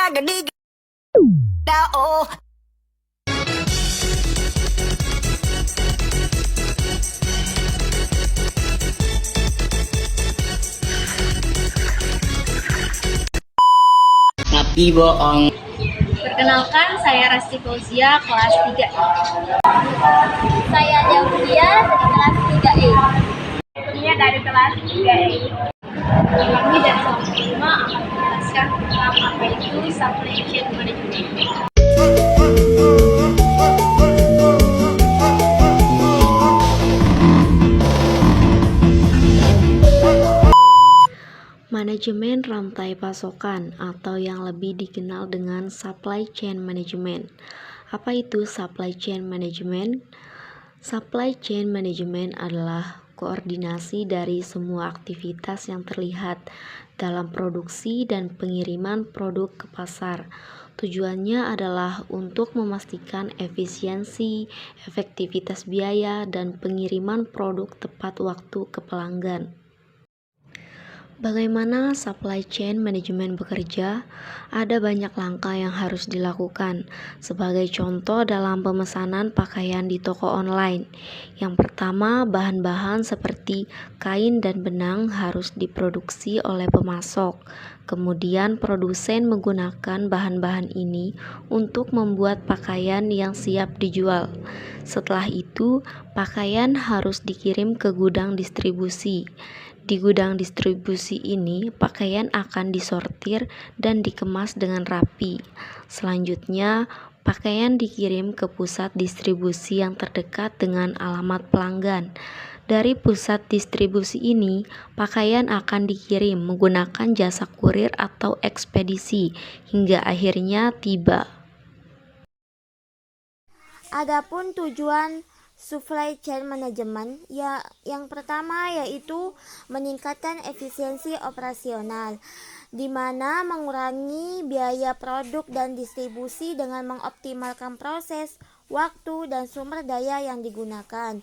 agony. Oh. Tapi bohong. Perkenalkan, saya Rasti Fauzia, kelas 3. Saya Jaudia dari kelas 3E. Dia dari kelas 3E. Kami dari kelas 5 akan menjelaskan tentang apa itu supply chain management. Manajemen rantai pasokan atau yang lebih dikenal dengan supply chain management. Apa itu supply chain management? Supply chain management adalah koordinasi dari semua aktivitas yang terlihat dalam produksi dan pengiriman produk ke pasar. Tujuannya adalah untuk memastikan efisiensi, efektivitas biaya, dan pengiriman produk tepat waktu ke pelanggan. Bagaimana supply chain management bekerja? Ada banyak langkah yang harus dilakukan. Sebagai contoh dalam pemesanan pakaian di toko online. Yang pertama, bahan-bahan seperti kain dan benang harus diproduksi oleh pemasok. Kemudian produsen menggunakan bahan-bahan ini untuk membuat pakaian yang siap dijual. Setelah itu, pakaian harus dikirim ke gudang distribusi. Di gudang distribusi ini, pakaian akan disortir dan dikemas dengan rapi. Selanjutnya, pakaian dikirim ke pusat distribusi yang terdekat dengan alamat pelanggan. Dari pusat distribusi ini, pakaian akan dikirim menggunakan jasa kurir atau ekspedisi hingga akhirnya tiba. Adapun tujuan supply chain management yang pertama yaitu meningkatkan efisiensi operasional, di mana mengurangi biaya produk dan distribusi dengan mengoptimalkan proses, waktu, dan sumber daya yang digunakan.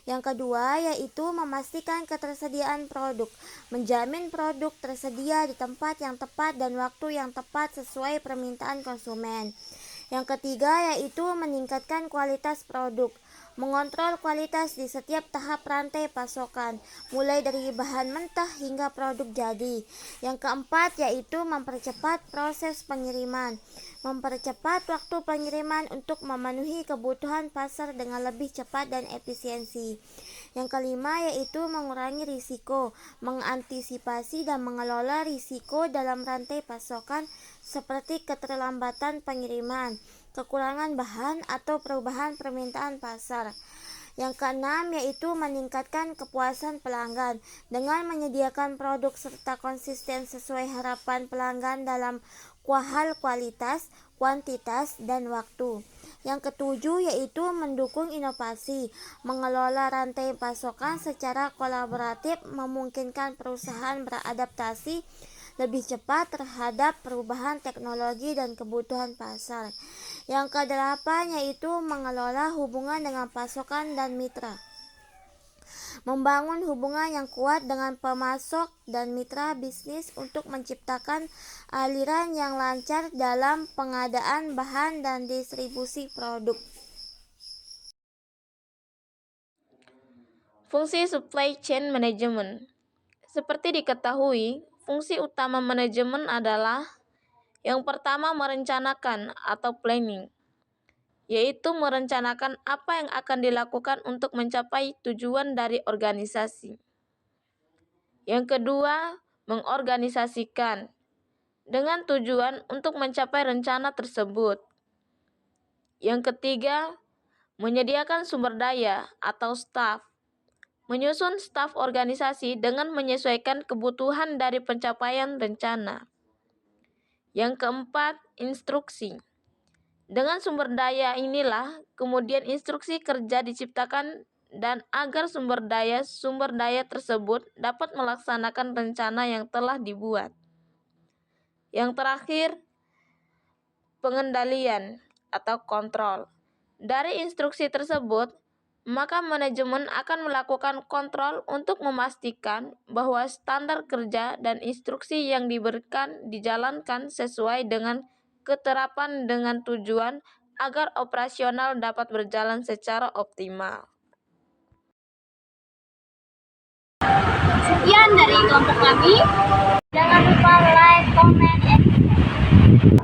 Yang kedua yaitu memastikan ketersediaan produk, menjamin produk tersedia di tempat yang tepat dan waktu yang tepat sesuai permintaan konsumen. Yang ketiga yaitu meningkatkan kualitas produk, mengontrol kualitas di setiap tahap rantai pasokan, mulai dari bahan mentah hingga produk jadi. Yang keempat yaitu mempercepat proses pengiriman, mempercepat waktu pengiriman untuk memenuhi kebutuhan pasar dengan lebih cepat dan efisiensi. Yang kelima yaitu mengurangi risiko, mengantisipasi dan mengelola risiko dalam rantai pasokan seperti keterlambatan pengiriman, kekurangan bahan, atau perubahan permintaan pasar. Yang keenam yaitu meningkatkan kepuasan pelanggan dengan menyediakan produk serta konsisten sesuai harapan pelanggan dalam hal kualitas, kuantitas, dan waktu. Yang ketujuh yaitu mendukung inovasi, mengelola rantai pasokan secara kolaboratif memungkinkan perusahaan beradaptasi lebih cepat terhadap perubahan teknologi dan kebutuhan pasar. Yang kedelapan yaitu mengelola hubungan dengan pasokan dan mitra, membangun hubungan yang kuat dengan pemasok dan mitra bisnis untuk menciptakan aliran yang lancar dalam pengadaan bahan dan distribusi produk. Fungsi supply chain management. Seperti diketahui, fungsi utama manajemen adalah yang pertama merencanakan atau planning, yaitu merencanakan apa yang akan dilakukan untuk mencapai tujuan dari organisasi. Yang kedua, mengorganisasikan dengan tujuan untuk mencapai rencana tersebut. Yang ketiga, menyediakan sumber daya atau staf, menyusun staf organisasi dengan menyesuaikan kebutuhan dari pencapaian rencana. Yang keempat, instruksi. Dengan sumber daya inilah, kemudian instruksi kerja diciptakan dan agar sumber daya tersebut dapat melaksanakan rencana yang telah dibuat. Yang terakhir, pengendalian atau kontrol. Dari instruksi tersebut, maka manajemen akan melakukan kontrol untuk memastikan bahwa standar kerja dan instruksi yang diberikan dijalankan sesuai dengan keterapan dengan tujuan agar operasional dapat berjalan secara optimal. Sekian dari kelompok kami. Jangan lupa like, comment, and subscribe.